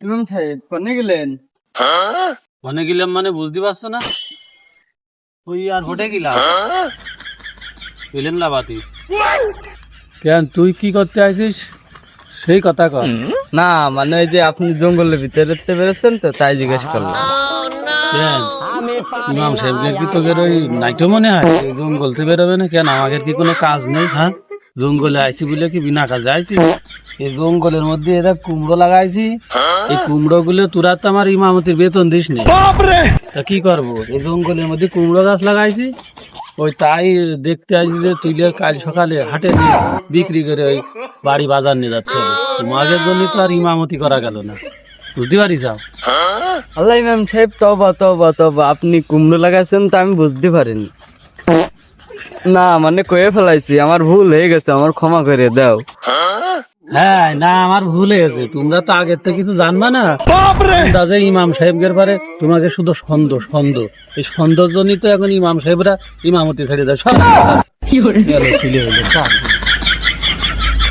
ইমাম সাহেব কোনে গেলেন? কোনে গেলাম মানে বুঝতে পারছো না? ওই আর হোটে গেলাম গেলেন লাবাতি। কেন তুই কি করতে আইছিস সেই কথা কর। না মানে ওই যে আপনি জঙ্গলের ভিতরে বেরোচ্ছেন তো তাই জিজ্ঞেস করলাম। কেন ইমাম সাহেবকে কি তোদের ওই নাইটো মনে হয় এই জঙ্গল থেকে বেরোবে না? কেন আমাদের কি কোনো কাজ নেই? হ্যাঁ, জঙ্গলে আইছি বলে কি বিনা কাজে আইছি? এই জঙ্গলের মধ্যে এরা কুমড়ো লাগাইছি, এই কুমড়ো গুলো তোরা তো আমার ইমামতির বেতন দিস নি, তা কি করবো? এই জঙ্গলের মধ্যে কুমড়ো গাছ লাগাইছি, ওই তাই দেখতে আসি যে তুইলে কাল সকালে হাটে নিয়ে বিক্রি করে ওই বাড়ি বাজার নিয়ে যাচ্ছে। তোমাদের জন্য তো আর ইমামতি করা গেল না, বুঝতে পারিস? আল্লাহ ইমাম সাহেব তবা তবা তবা, আপনি কুমড়ো লাগাইছেন তো আমি বুঝতে পারিনি। না মানে কয়ে ফেলাইছি, আমার ভুল হয়ে গেছে, আমার ক্ষমা করে দাও। হ্যাঁ, না আমার ভুল হয়েছে, তোমরা তো আগের থেকে কিছু জানবা না। দাদা ইমাম সাহেবের পারে তোমাকে শুধু সন্দেহ, এই সন্দেহজনই তো এখন ইমাম সাহেবরা ইমামতি ফেরে দেয়। সব গেল ছিলে হইলো সব।